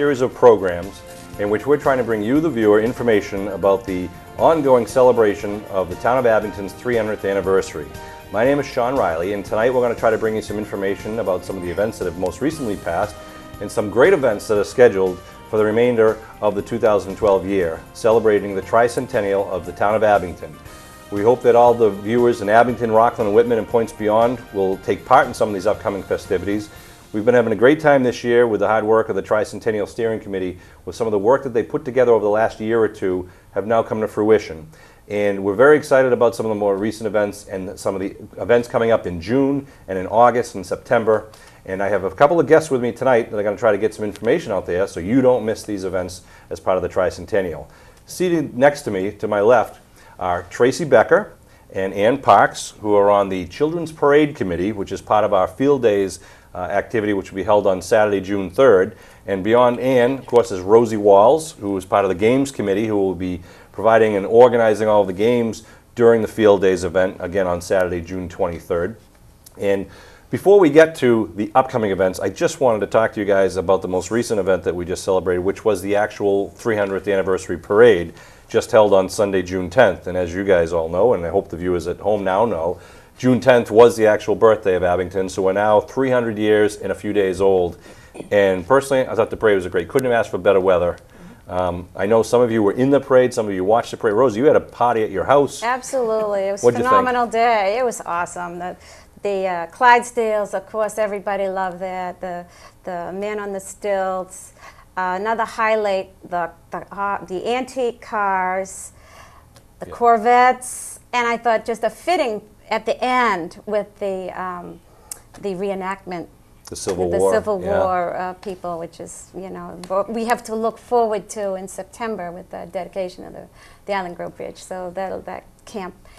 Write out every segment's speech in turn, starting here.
series of programs in which we're trying to bring you, the viewer, information about the ongoing celebration of the town of Abington's 300th anniversary. My name is Sean Riley, and tonight we're going to try to bring you some information about some of the events that have most recently passed and some great events that are scheduled for the remainder of the 2012 year, celebrating the Tricentennial of the town of Abington. We hope that all the viewers in Abington, Rockland, Whitman, and points beyond will take part in some of these upcoming festivities. We've been having a great time this year with the hard work of the Tricentennial Steering Committee, with some of the work that they put together over the last year or two have now come to fruition. And we're very excited about some of the more recent events and some of the events coming up in June and in August and September. And I have a couple of guests with me tonight that are going to try to get some information out there so you don't miss these events as part of the Tricentennial. Seated next to me, to my left, are Tracy Becker and Ann Parks, who are on the Children's Parade Committee, which is part of our Field Days activity, which will be held on Saturday, June 3rd. And beyond Ann, of course, is Rosie Walls, who is part of the Games Committee, who will be providing and organizing all of the games during the Field Days event, again on Saturday, June 23rd. And before we get to the upcoming events, I just wanted to talk to you guys about the most recent event that we just celebrated, which was the actual 300th anniversary parade, just held on Sunday, June 10th. And as you guys all know, and I hope the viewers at home now know, June 10th was the actual birthday of Abington, so we're now 300 years and a few days old. And personally, I thought the parade was great. Couldn't have asked for better weather. I know some of you were in the parade, some of you watched the parade. Rosie, you had a party at your house. Absolutely. It was a phenomenal day. It was awesome. The Clydesdales, of course, everybody loved that. The man on the stilts. Another highlight, the antique cars, the Corvettes, and I thought just a fitting at the end with the reenactment. The Civil War people, which is, you know, what we have to look forward to in September with the dedication of the Island Grove Bridge. So that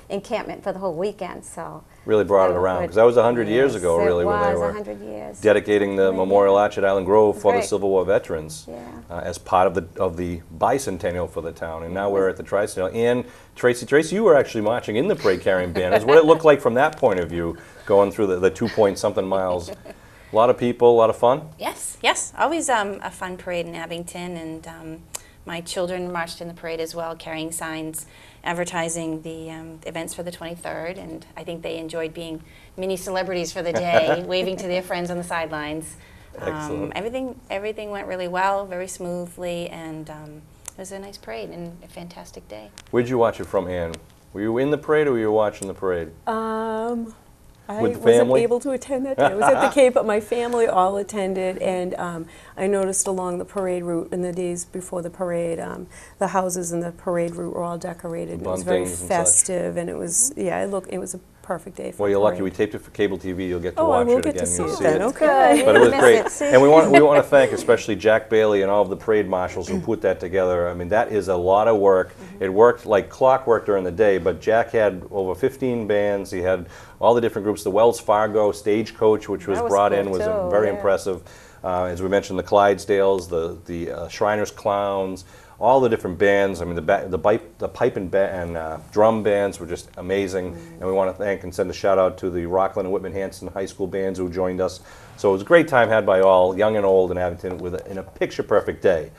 encampment for the whole weekend. So really brought it around, because that was 100 years ago, really, when they were 100 years. dedicating the Memorial Arch at Island Grove for the Civil War veterans as part of the bicentennial for the town. And now we're at the Tricentennial. And Tracy, you were actually marching in the parade carrying banners. What did it look like from that point of view, going through the 2-point-something miles? A lot of people, a lot of fun? Yes. Always a fun parade in Abington, and my children marched in the parade as well, carrying signs advertising the events for the 23rd, and I think they enjoyed being mini celebrities for the day, waving to their friends on the sidelines. Excellent. Everything went really well, very smoothly, and it was a nice parade and a fantastic day. Where'd you watch it from, Ann? Were you in the parade or were you watching the parade? I wasn't able to attend that day. I was at the Cape, but my family all attended, and I noticed along the parade route in the days before the parade, the houses in the parade route were all decorated. And it was very festive, and it was, it was a perfect day for Well, you're parade. lucky. We taped it for cable TV. You'll get to watch it again. To see You'll it see then. it. Okay. But it was great. And we want to thank especially Jack Bailey and all of the parade marshals who put that together. I mean, that is a lot of work. It worked like clockwork during the day, but Jack had over 15 bands. He had all the different groups. The Wells Fargo Stagecoach, which was brought in, was very impressive. As we mentioned, the Clydesdales, the Shriners Clowns, all the different bands. I mean, the pipe and drum bands were just amazing. And we want to thank and send a shout out to the Rockland and Whitman Hanson High School bands who joined us. So it was a great time had by all, young and old, in Abington, in a picture-perfect day.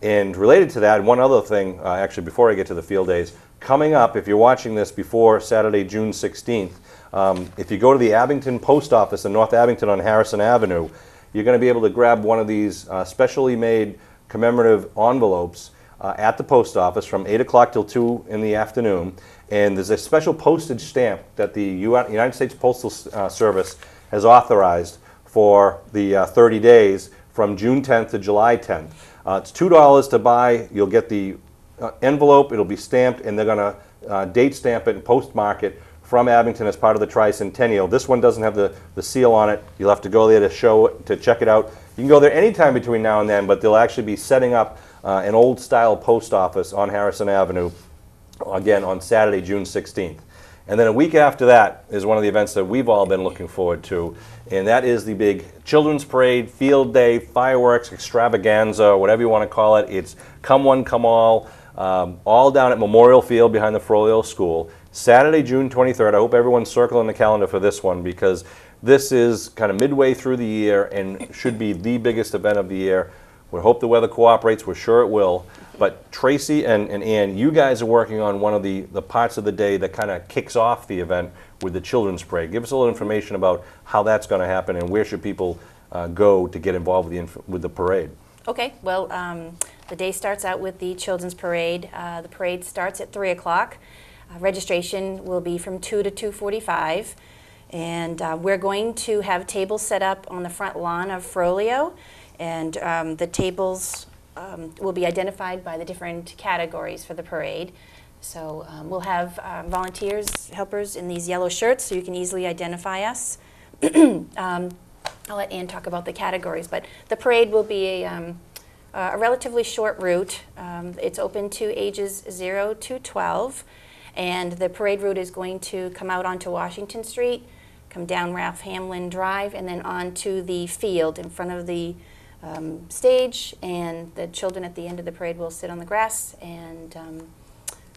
And related to that, one other thing, actually, before I get to the field days, coming up, if you're watching this before Saturday, June 16th, if you go to the Abington Post Office in North Abington on Harrison Avenue, you're going to be able to grab one of these specially made commemorative envelopes at the post office from 8 o'clock till 2 in the afternoon. And there's a special postage stamp that the United States Postal Service has authorized for the 30 days from June 10th to July 10th. It's $2 to buy. You'll get the envelope. It'll be stamped, and they're going to date stamp it and postmark it from Abington as part of the Tricentennial. This one doesn't have the seal on it. You'll have to go there to check it out. You can go there anytime between now and then, but they'll actually be setting up an old-style post office on Harrison Avenue, again, on Saturday, June 16th. And then a week after that is one of the events that we've all been looking forward to, and that is the big Children's Parade, Field Day, fireworks, extravaganza, whatever you want to call it. It's come one, come all down at Memorial Field behind the Frollo School. Saturday, June 23rd. I hope everyone's circling the calendar for this one, because this is kind of midway through the year and should be the biggest event of the year. We hope the weather cooperates. We're sure it will. But Tracy and Ann, you guys are working on one of the parts of the day that kind of kicks off the event with the children's parade. Give us a little information about how that's going to happen and where should people go to get involved with the parade. Okay, well, the day starts out with the children's parade. The parade starts at 3 o'clock. Registration will be from 2 to 2:45. And we're going to have tables set up on the front lawn of Frollo. And the tables will be identified by the different categories for the parade. So we'll have volunteers, helpers in these yellow shirts so you can easily identify us. I'll let Ann talk about the categories, but the parade will be a relatively short route. It's open to ages 0 to 12, and the parade route is going to come out onto Washington Street, come down Ralph Hamlin Drive, and then onto the field in front of the stage, and the children at the end of the parade will sit on the grass and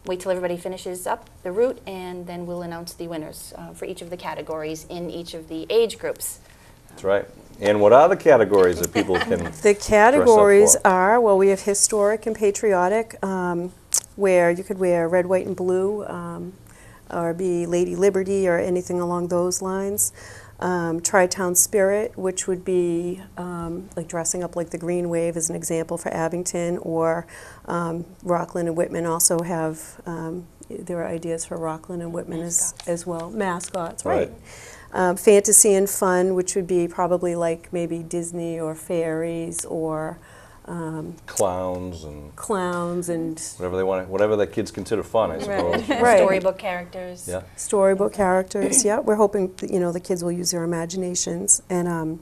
wait till everybody finishes up the route, and then we'll announce the winners for each of the categories in each of the age groups. That's right. And what are the categories that people can The categories dress up for? are, well, we have historic and patriotic, where you could wear red, white, and blue, or be Lady Liberty or anything along those lines. Tri-Town Spirit, which would be like dressing up like the Green Wave as an example for Abington, or Rockland and Whitman also have, there are ideas for Rockland and Whitman as well. Mascots, right. Fantasy and Fun, which would be probably like maybe Disney or fairies or Clowns and whatever they want, whatever the kids consider fun, I suppose. Right. Storybook characters. Yeah. Storybook characters, yeah. We're hoping that, the kids will use their imaginations. And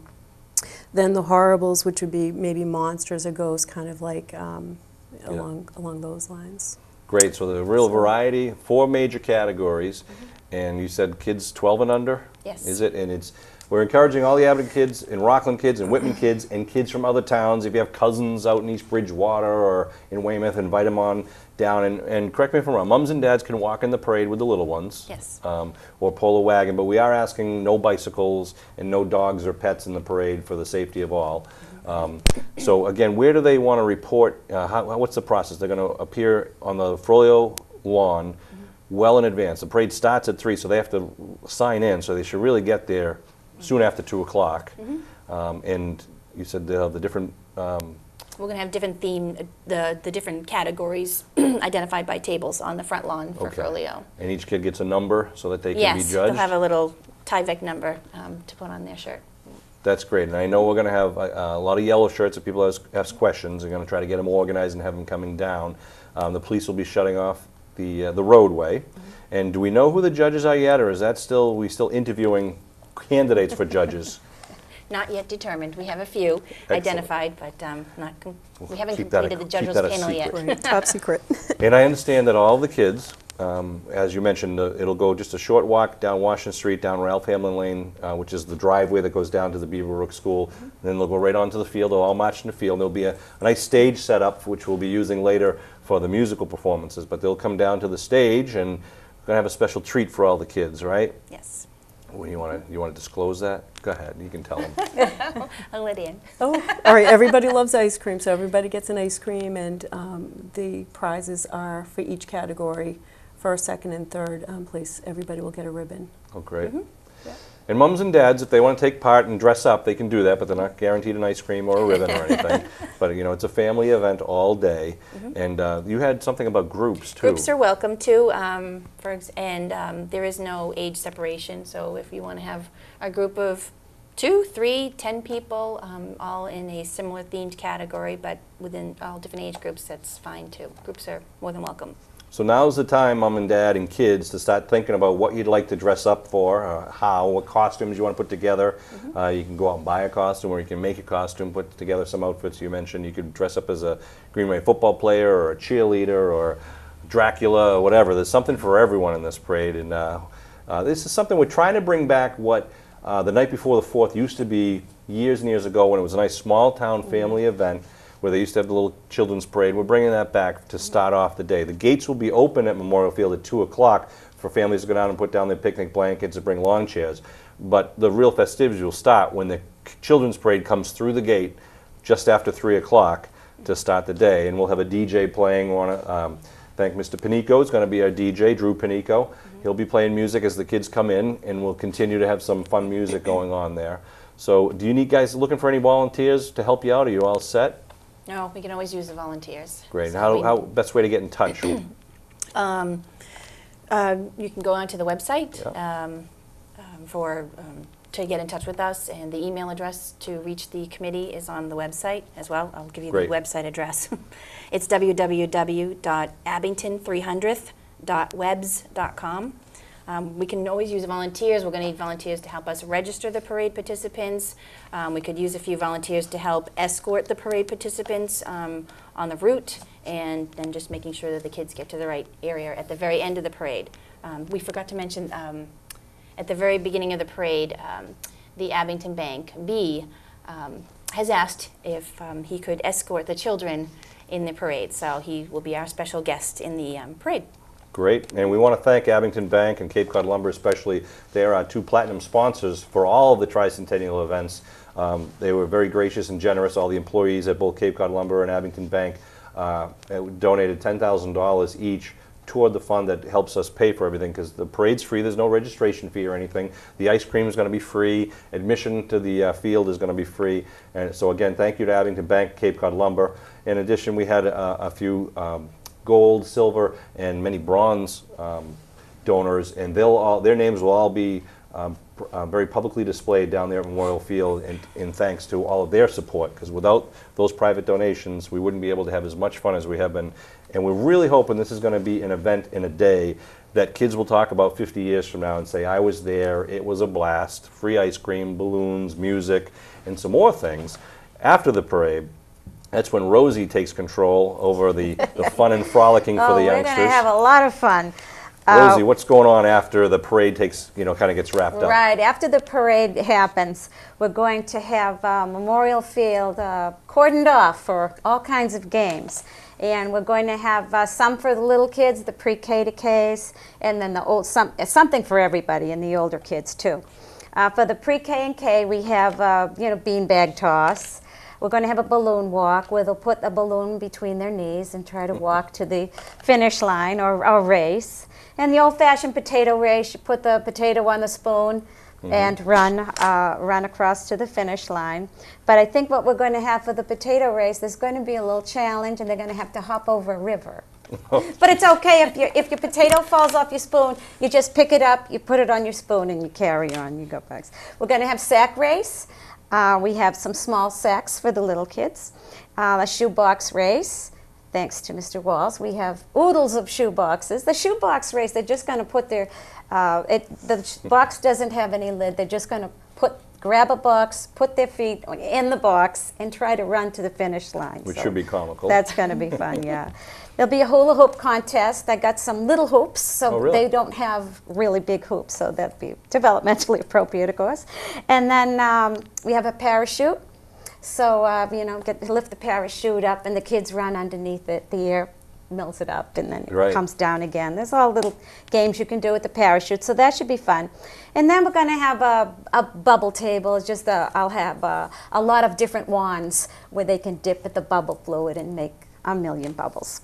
then the horribles, which would be maybe monsters or ghosts, kind of like along those lines. Great. So the real variety, 4 major categories. And you said kids 12 and under? Yes. Is it? And we're encouraging all the Abington kids and Rockland kids and Whitman kids and kids from other towns. If you have cousins out in East Bridgewater or in Weymouth, invite them on down. And correct me if I'm wrong, mums and dads can walk in the parade with the little ones. Yes. Or pull a wagon. But we are asking no bicycles and no dogs or pets in the parade for the safety of all. So again, where do they want to report? What's the process? They're going to appear on the Frollo lawn well in advance. The parade starts at 3, so they have to sign in, so they should really get there soon after 2 o'clock. And you said they'll have the different... We're going to have different the different categories identified by tables on the front lawn for Frollo. And each kid gets a number so that they can be Yes, judged? they'll have a little Tyvek number to put on their shirt. That's great. And I know we're going to have a lot of yellow shirts if people ask questions. We're going to try to get them organized and have them coming down. The police will be shutting off the roadway. And do we know who the judges are yet, or is that we still interviewing candidates for judges? Not yet determined. We have a few identified, but we haven't Keep that completed the judges a panel yet. Right. Top secret. And I understand that all the kids, as you mentioned, it'll go just a short walk down Washington Street, down Ralph Hamlin Lane, which is the driveway that goes down to the Beaverbrook School. And then they'll go right onto the field. They'll all march in the field. There'll be a nice stage set up, which we'll be using later for the musical performances. But they'll come down to the stage, and we're going to have a special treat for all the kids, right? Yes. Well, you want to disclose that? Go ahead. You can tell them. I'll let in. Oh, all right. Everybody loves ice cream, so everybody gets an ice cream, and the prizes are for each category. First, second, and third place, everybody will get a ribbon. Oh, great. Yeah. And mums and dads, if they want to take part and dress up, they can do that, but they're not guaranteed an ice cream or a ribbon or anything. But, it's a family event all day. And you had something about groups, too. Groups are welcome, too, there is no age separation. So if you want to have a group of 2, 3, 10 people, all in a similar themed category, but within all different age groups, that's fine, too. Groups are more than welcome. So now's the time, mom and dad and kids, to start thinking about what you'd like to dress up for, what costumes you want to put together. You can go out and buy a costume, or you can make a costume, put together some outfits you mentioned. You could dress up as a Green Wave football player or a cheerleader or Dracula or whatever. There's something for everyone in this parade. And this is something we're trying to bring back what the night before the 4th used to be years and years ago, when it was a nice small town family event where they used to have the little children's parade. We're bringing that back to start off the day. The gates will be open at Memorial Field at 2 o'clock for families to go down and put down their picnic blankets and bring lawn chairs. But the real festivities will start when the children's parade comes through the gate, just after 3 o'clock to start the day. And we'll have a DJ playing. We want to thank Mr. Panico. It's going to be our DJ, Drew Panico. He'll be playing music as the kids come in, and we'll continue to have some fun music going on there. So do you need guys looking for any volunteers to help you out? Are you all set? No, we can always use the volunteers. Great. So How best way to get in touch? you can go onto the website to get in touch with us, and the email address to reach the committee is on the website as well. I'll give you Great. the website address. It's www.abington300.webs.com. We can always use volunteers. We're going to need volunteers to help us register the parade participants. We could use a few volunteers to help escort the parade participants on the route, and then just making sure that the kids get to the right area at the very end of the parade. We forgot to mention at the very beginning of the parade, the Abington Bank B has asked if he could escort the children in the parade. So he will be our special guest in the parade. Great. And we want to thank Abington Bank and Cape Cod Lumber especially. They are our 2 platinum sponsors for all of the Tricentennial events. They were very gracious and generous. All the employees at both Cape Cod Lumber and Abington Bank donated $10,000 each toward the fund that helps us pay for everything, because the parade's free. There's no registration fee or anything. The ice cream is going to be free. Admission to the field is going to be free. And so again, thank you to Abington Bank, Cape Cod Lumber. In addition, we had a few gold, silver, and many bronze donors, and their names will all be very publicly displayed down there at Memorial Field in thanks to all of their support, because without those private donations, we wouldn't be able to have as much fun as we have been. And we're really hoping this is going to be an event in a day that kids will talk about 50 years from now and say, I was there, it was a blast, free ice cream, balloons, music, and some more things. After the parade, that's when Rosie takes control over the fun and frolicking for the youngsters. We're going to have a lot of fun. Rosie, what's going on after the parade takes, kind of gets wrapped up? Right, after the parade happens, we're going to have Memorial Field cordoned off for all kinds of games. And we're going to have some for the little kids, the pre-K to Ks, and then the something for everybody and the older kids too. For the pre-K and K, we have beanbag toss. We're going to have a balloon walk where they'll put a balloon between their knees and try to walk to the finish line or race. And the old-fashioned potato race, you put the potato on the spoon and run across to the finish line. But I think what we're going to have for the potato race, there's going to be a little challenge, and they're going to have to hop over a river. But it's okay if your potato falls off your spoon, you just pick it up, you put it on your spoon, and you carry on. You go back. We're going to have sack race. We have some small sacks for the little kids. A shoebox race. Thanks to Mr. Walls, we have oodles of shoe boxes. The shoebox race, they're just going to put their, the box doesn't have any lid. They're just going to grab a box, put their feet in the box, and try to run to the finish line. Which should be comical. That's going to be fun, yeah. There'll be a hula hoop contest. I got some little hoops, so they don't have really big hoops, so that'd be developmentally appropriate, of course. And then we have a parachute. So, lift the parachute up, and the kids run underneath it. The air mills it up, and then it comes down again. There's all little games you can do with the parachute, so that should be fun. And then we're going to have a bubble table. It's just I'll have a lot of different wands where they can dip at the bubble fluid and make a million bubbles.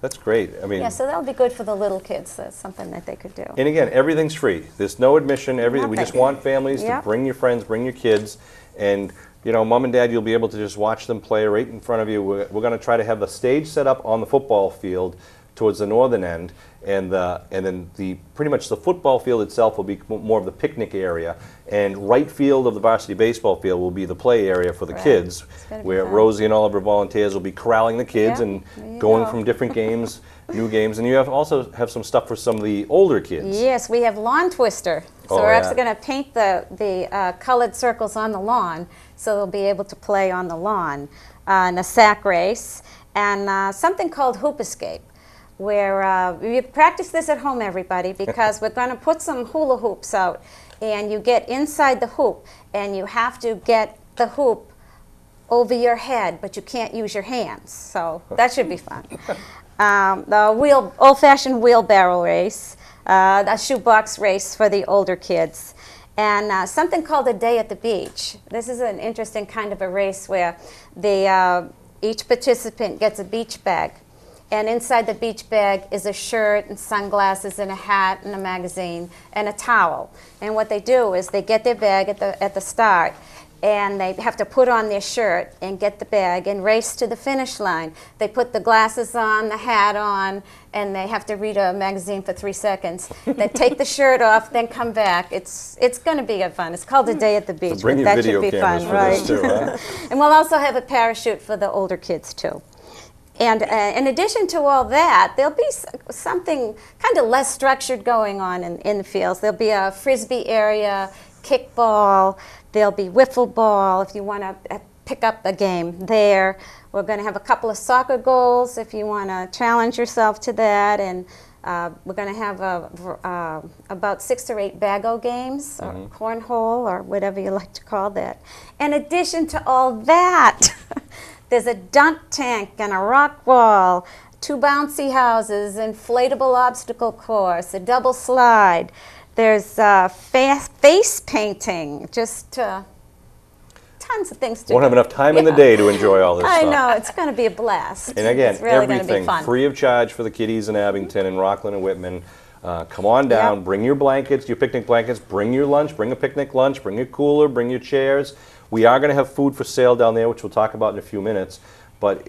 That's great. I mean, yeah, so that'll be good for the little kids. That's something that they could do. And again, everything's free. There's no admission. Everything. We just want families to bring your friends, bring your kids, and Mom and Dad, you'll be able to just watch them play right in front of you. We're going to try to have the stage set up on the football field towards the northern end, and then pretty much the football field itself will be more of the picnic area, and right field of the varsity baseball field will be the play area for the kids, where Rosie and all of her volunteers will be corralling the kids and going from different games, new games, and you also have some stuff for some of the older kids. Yes, we have lawn twister. So we're actually going to paint the colored circles on the lawn, so they'll be able to play on the lawn, and a sack race, and something called hoop escape, where you practice this at home, everybody, because we're going to put some hula hoops out, and you get inside the hoop, and you have to get the hoop over your head, but you can't use your hands, so that should be fun. The old-fashioned wheelbarrow race, a shoebox race for the older kids, and something called a day at the beach. This is an interesting kind of a race where each participant gets a beach bag. And inside the beach bag is a shirt and sunglasses and a hat and a magazine and a towel. And what they do is they get their bag at the start, and they have to put on their shirt and get the bag and race to the finish line. They put the glasses on, the hat on, and they have to read a magazine for 3 seconds. They take the shirt off, then come back. It's going to be fun. It's called a day at the beach. So bring your that video should be cameras fun, for right? this too, huh? And we'll also have a parachute for the older kids too. And in addition to all that, there'll be something kind of less structured going on in the fields. There'll be a frisbee area, kickball, there'll be wiffle ball if you want to pick up a game there. We're going to have a couple of soccer goals if you want to challenge yourself to that. And we're going to have about 6 or 8 bago games, or cornhole, or whatever you like to call that. In addition to all that, there's a dunk tank and a rock wall, 2 bouncy houses, inflatable obstacle course, a double slide. There's face painting, just tons of things to do. Won't have enough time in the day to enjoy all this stuff. I know, it's going to be a blast. And again, it's really going to be everything fun. free of charge for the kiddies in Abington and Rockland and Whitman. Come on down, Yep. bring your blankets, your picnic blankets, bring your lunch, bring a picnic lunch, bring your cooler, bring your chairs. We are going to have food for sale down there, which we'll talk about in a few minutes. But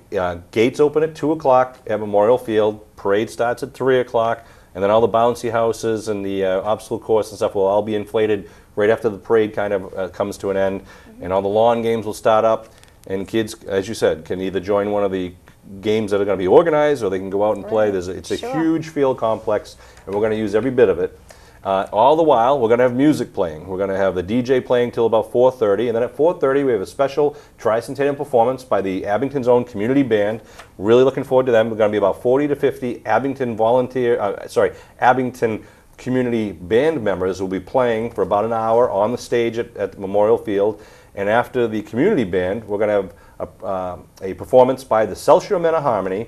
gates open at 2 o'clock at Memorial Field. Parade starts at 3 o'clock. And then all the bouncy houses and the obstacle course and stuff will all be inflated right after the parade kind of comes to an end. And all the lawn games will start up. And kids, as you said, can either join one of the games that are going to be organized, or they can go out and play. It's a huge field complex, and we're going to use every bit of it. All the while, we're going to have music playing. We're going to have the DJ playing till about 4:30, and then at 4:30 we have a special Tricentennial performance by the Abington's own community band. Really looking forward to them. We're going to be about 40 to 50 Abington Abington community band members will be playing for about an hour on the stage at Memorial Field. And after the community band, we're going to have a performance by the South Shore Men of Harmony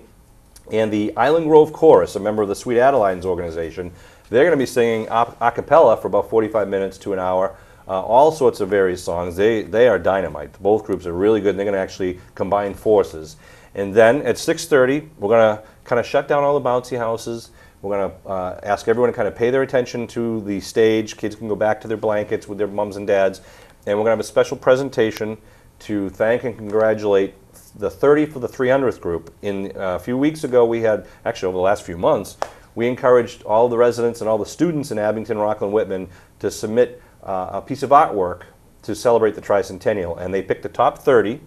and the Island Grove Chorus, a member of the Sweet Adelines organization. They're going to be singing a cappella for about 45 minutes to an hour, all sorts of various songs. They are dynamite. Both groups are really good, and they're going to actually combine forces. And then at 6:30, we're going to kind of shut down all the bouncy houses. We're going to ask everyone to kind of pay their attention to the stage. Kids can go back to their blankets with their mums and dads. And we're going to have a special presentation to thank and congratulate the 30 for the 300th group. A few weeks ago, we had, actually over the last few months, we encouraged all the residents and all the students in Abington, Rockland, Whitman to submit a piece of artwork to celebrate the Tricentennial. And they picked the top 30,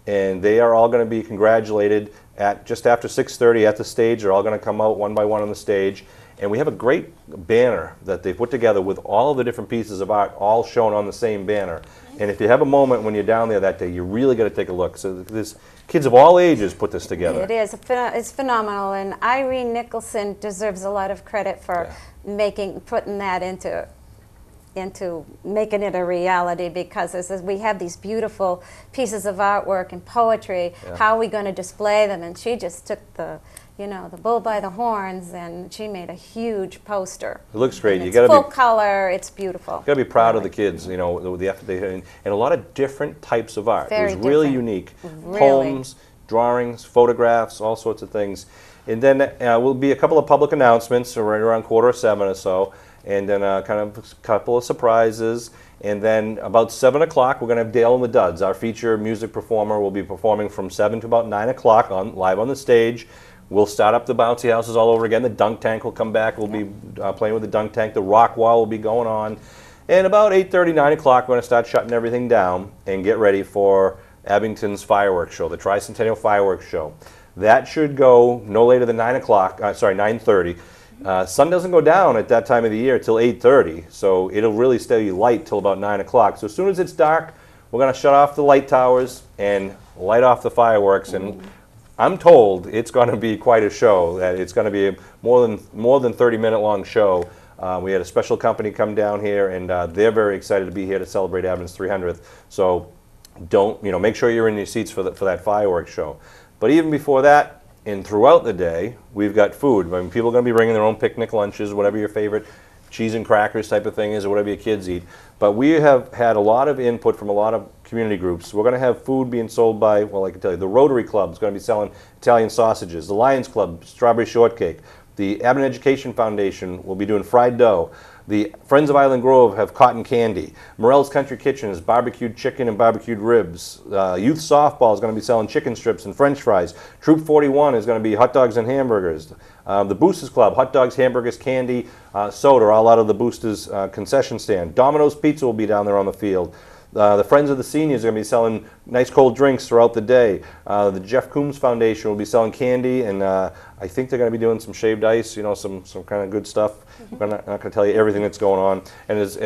and they are all going to be congratulated at just after 6:30 at the stage. They're all going to come out one by one on the stage. And we have a great banner that they put together with all of the different pieces of art all shown on the same banner. And if you have a moment when you're down there that day, you really got to take a look. So there's kids of all ages put this together. It is. It's phenomenal. And Irene Nicholson deserves a lot of credit for putting that into making it a reality, because as we have these beautiful pieces of artwork and poetry, how are we going to display them? And she just took the bull by the horns, and she made a huge poster. It looks great. And it's full color. It's beautiful. You got to be proud of the kids, with the effort they had, and a lot of different types of art. Very it was really different. unique. Really. Poems, drawings, photographs, all sorts of things. And then will be a couple of public announcements right around 6:45 or so, and then kind of a couple of surprises. And then about 7 o'clock, we're going to have Dale and the Duds. Our feature music performer will be performing from 7 to about 9 o'clock live on the stage. We'll start up the bouncy houses all over again. The dunk tank will come back. We'll be playing with the dunk tank. The rock wall will be going on. And about 8:30, 9 o'clock, we're going to start shutting everything down and get ready for Abington's fireworks show, the Tricentennial Fireworks Show. That should go no later than 9:30. Sun doesn't go down at that time of the year till 8:30, so it'll really stay light till about 9 o'clock. So as soon as it's dark, we're going to shut off the light towers and light off the fireworks. And I'm told it's going to be quite a show. That it's going to be a more than 30-minute long show. We had a special company come down here, and they're very excited to be here to celebrate Abington's 300th. So make sure you're in your seats for that fireworks show. But even before that, and throughout the day, we've got food. I mean, people are going to be bringing their own picnic lunches, whatever your favorite cheese and crackers type of thing is, or whatever your kids eat. But we have had a lot of input from a lot of community groups. We're going to have food being sold by, well, I can tell you, the Rotary Club is going to be selling Italian sausages. The Lions Club, strawberry shortcake. The Abington Education Foundation will be doing fried dough. The Friends of Island Grove have cotton candy. Morel's Country Kitchen is barbecued chicken and barbecued ribs. Youth Softball is going to be selling chicken strips and French fries. Troop 41 is going to be hot dogs and hamburgers. The Boosters Club, hot dogs, hamburgers, candy, soda, all out of the Boosters concession stand. Domino's Pizza will be down there on the field. The Friends of the Seniors are going to be selling nice cold drinks throughout the day. The Jeff Coombs Foundation will be selling candy, and I think they're going to be doing some shaved ice, you know, some kind of good stuff. I'm not going to tell you everything that's going on. And as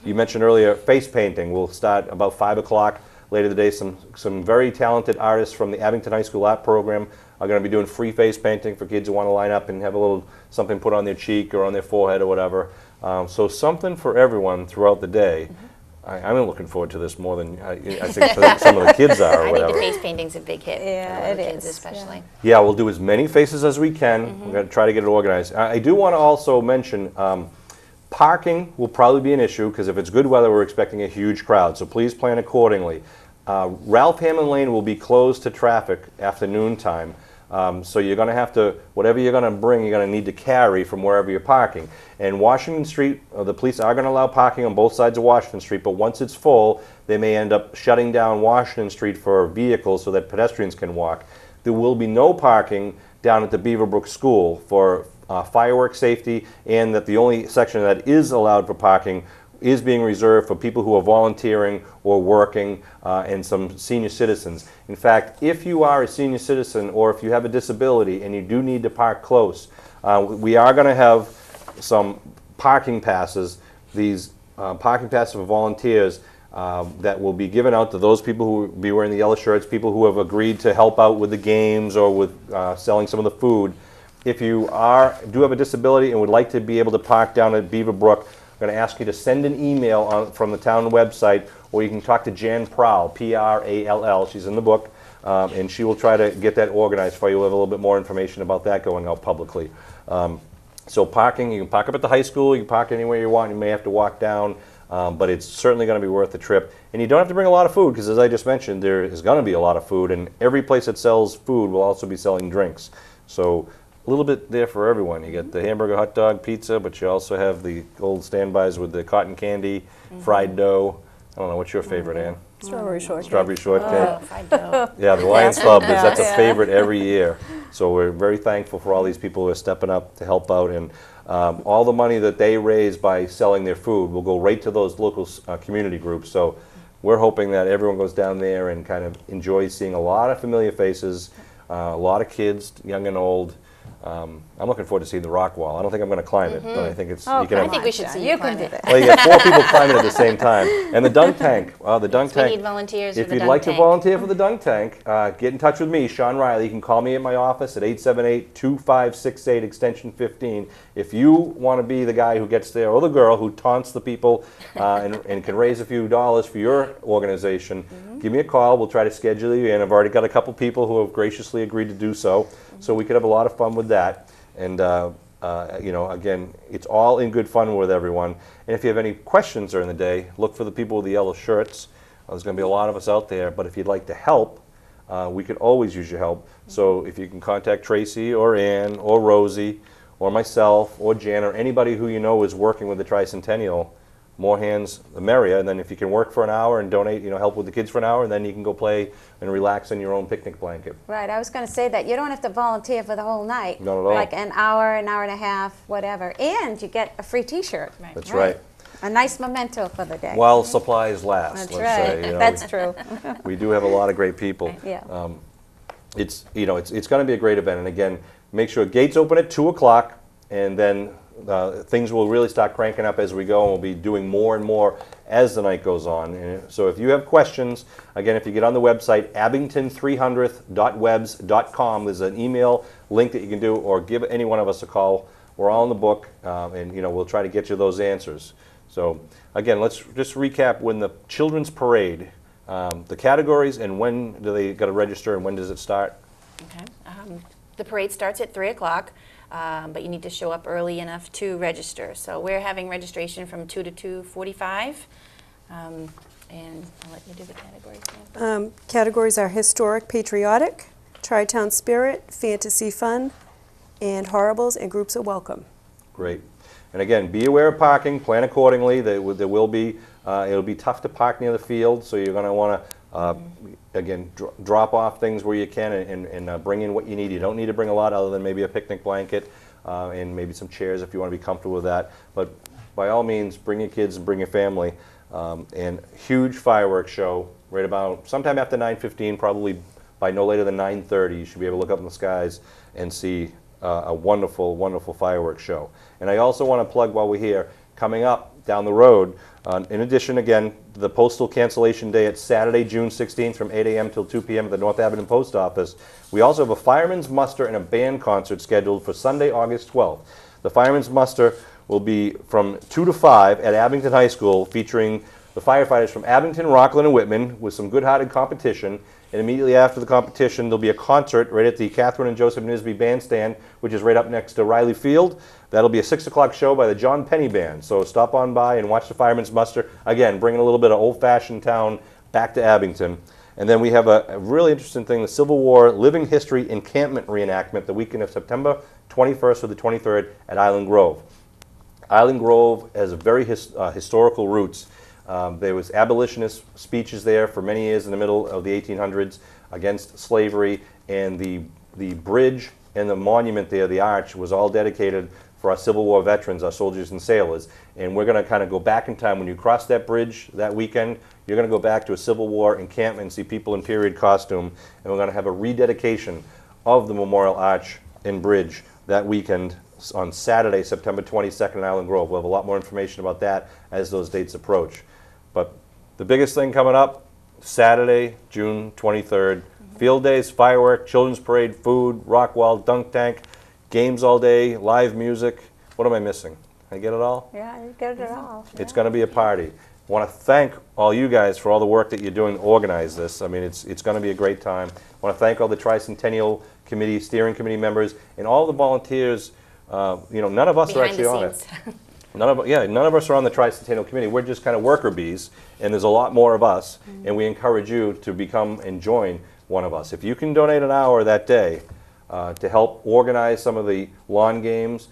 you mentioned earlier, face painting will start about 5 o'clock later today. Some very talented artists from the Abington High School art program are going to be doing free face painting for kids who want to line up and have a little something put on their cheek or on their forehead or whatever. So something for everyone throughout the day. I'm looking forward to this more than I think some of the kids are or I whatever. think the face painting's a big hit. Yeah, for the it kids is, especially. Yeah, we'll do as many faces as we can. We're going to try to get it organized. I do want to also mention parking will probably be an issue because if it's good weather, we're expecting a huge crowd. So please plan accordingly. Ralph Hammond Lane will be closed to traffic after noon time. So you're going to have to, whatever you're going to bring, you're going to need to carry from wherever you're parking. And Washington Street, the police are going to allow parking on both sides of Washington Street, but once it's full, they may end up shutting down Washington Street for vehicles so that pedestrians can walk. There will be no parking down at the Beaverbrook School for fireworks safety, and that the only section that is allowed for parking is being reserved for people who are volunteering or working and some senior citizens. In fact, if you are a senior citizen or if you have a disability and you do need to park close, we are going to have some parking passes, these parking passes for volunteers that will be given out to those people who will be wearing the yellow shirts, people who have agreed to help out with the games or with selling some of the food. If you do have a disability and would like to be able to park down at Beaverbrook, I'm going to ask you to send an email from the town website, or you can talk to Jan Prowl, P-R-A-L-L. She's in the book, and she will try to get that organized for you. We'll have a little bit more information about that going out publicly. So parking, you can park up at the high school, you can park anywhere you want. You may have to walk down, but it's certainly going to be worth the trip. And you don't have to bring a lot of food, because as I just mentioned, there is going to be a lot of food, and every place that sells food will also be selling drinks. So a little bit there for everyone. You get the hamburger, hot dog, pizza, but you also have the old standbys with the cotton candy, fried dough. I don't know, what's your favorite, Ann? Strawberry shortcake. Strawberry shortcake. Oh, fried dough. Yeah, the Lions Club, that's a Yeah. favorite every year. So we're very thankful for all these people who are stepping up to help out. And all the money that they raise by selling their food will go right to those local community groups. So we're hoping that everyone goes down there and kind of enjoys seeing a lot of familiar faces, a lot of kids, young and old. I'm looking forward to seeing the rock wall. I don't think I'm going to climb it, but I think it's. Oh, you can I have, think we should see you you can climb do it. that. well, you get 4 people climbing at the same time. And the dunk tank. The dunk We tank. need volunteers for If the you'd dunk like tank. to volunteer for the dunk tank, get in touch with me, Sean Riley. You can call me at my office at 878-2568, extension 15. If you want to be the guy who gets there, or the girl who taunts the people and can raise a few dollars for your organization, give me a call. We'll try to schedule you in. I've already got a couple people who have graciously agreed to do so, so we could have a lot of fun with that. And you know, again, it's all in good fun with everyone. And if you have any questions during the day, look for the people with the yellow shirts. There's going to be a lot of us out there, but if you'd like to help, we could always use your help. So if you can contact Tracy or Ann or Rosie or myself or Jan or anybody who you know is working with the Tricentennial, more hands the merrier. And then if you can work for an hour and donate, you know, help with the kids for an hour, and then you can go play and relax in your own picnic blanket. Right, I was going to say that you don't have to volunteer for the whole night. Not at all. Like an hour and a half, whatever. And you get a free T-shirt. Right. That's right. A nice memento for the day. While supplies last, That's let's right. say. You know, That's true. we do have a lot of great people. Yeah. It's, you know, it's going to be a great event. And again, make sure gates open at 2 o'clock, and then things will really start cranking up as we go, and we'll be doing more and more as the night goes on. And so if you have questions, again, if you get on the website, abington300.webs.com, there's an email link that you can do, or give any one of us a call. We're all in the book, and you know, we'll try to get you those answers. So again, let's just recap when the children's parade, the categories, and when do they got to register, and when does it start? Okay. The parade starts at 3 o'clock. but you need to show up early enough to register. So we're having registration from 2 to 2:45. And I'll let you do the categories now. Categories are historic, patriotic, tri-town spirit, fantasy fun, and horribles, and groups are welcome. Great. And again, be aware of parking, plan accordingly. There will be, it'll be tough to park near the field, so you're going to want to, again, drop off things where you can and bring in what you need. You don't need to bring a lot other than maybe a picnic blanket and maybe some chairs if you want to be comfortable with that. But by all means, bring your kids and bring your family. And huge fireworks show right about sometime after 9:15, probably by no later than 9:30. You should be able to look up in the skies and see a wonderful, wonderful fireworks show. And I also want to plug while we're here, coming up down the road, in addition, again, the postal cancellation day, it's Saturday, June 16th from 8 a.m. till 2 p.m. at the North Abington Post Office. We also have a fireman's muster and a band concert scheduled for Sunday, August 12th. The fireman's muster will be from 2 to 5 at Abington High School, featuring the firefighters from Abington, Rockland, and Whitman with some good-hearted competition. And immediately after the competition, there'll be a concert right at the Catherine and Joseph Nisby Bandstand, which is right up next to Riley Field. That'll be a 6 o'clock show by the John Penny Band. So stop on by and watch the fireman's muster. Again, bringing a little bit of old-fashioned town back to Abington. And then we have a really interesting thing, the Civil War Living History Encampment Reenactment, the weekend of September 21st through the 23rd at Island Grove. Island Grove has a very historical roots. There was abolitionist speeches there for many years in the middle of the 1800s against slavery, and the bridge and the monument there, the arch, was all dedicated for our Civil War veterans, our soldiers and sailors. And we're going to kind of go back in time. When you cross that bridge that weekend, you're going to go back to a Civil War encampment and see people in period costume, and we're going to have a rededication of the Memorial Arch and Bridge that weekend on Saturday, September 22nd in Island Grove. We'll have a lot more information about that as those dates approach. But the biggest thing coming up, Saturday, June 23rd, field days, fireworks, children's parade, food, rock wall, dunk tank, games all day, live music. What am I missing? Did I get it all? Yeah, you get it all. It's going to be a party. I want to thank all you guys for all the work that you're doing to organize this. I mean, it's going to be a great time. I want to thank all the Tricentennial Committee, steering committee members, and all the volunteers. None of us are actually on it. None of us are on the Tricentennial Committee. We're just kind of worker bees, and there's a lot more of us, and we encourage you to become and join one of us. If you can donate an hour that day to help organize some of the lawn games,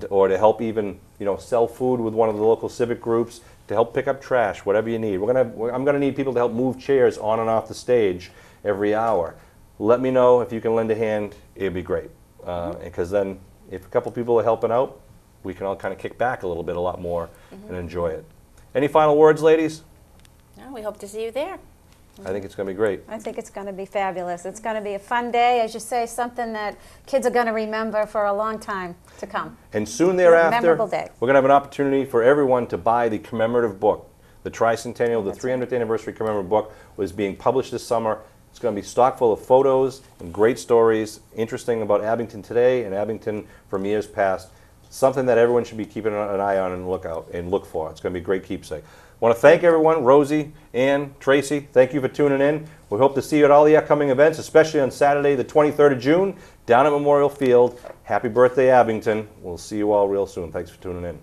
or to help even sell food with one of the local civic groups, to help pick up trash, whatever you need. I'm going to need people to help move chairs on and off the stage every hour. Let me know if you can lend a hand. It'd be great, because then if a couple people are helping out, we can all kind of kick back a lot more and enjoy it. Any final words, ladies? No, we hope to see you there. I think it's going to be great. I think it's going to be fabulous. It's going to be a fun day, as you say, something that kids are going to remember for a long time to come. And soon thereafter, memorable day. We're going to have an opportunity for everyone to buy the commemorative book. The Tricentennial, the 300th anniversary commemorative book, was being published this summer. It's going to be stock full of photos and great stories, interesting about Abington today and Abington from years past. Something that everyone should be keeping an eye on and look for. It's going to be a great keepsake. I want to thank everyone, Rosie, Ann, Tracy. Thank you for tuning in. We hope to see you at all the upcoming events, especially on Saturday, the 23rd of June, down at Memorial Field. Happy birthday, Abington. We'll see you all real soon. Thanks for tuning in.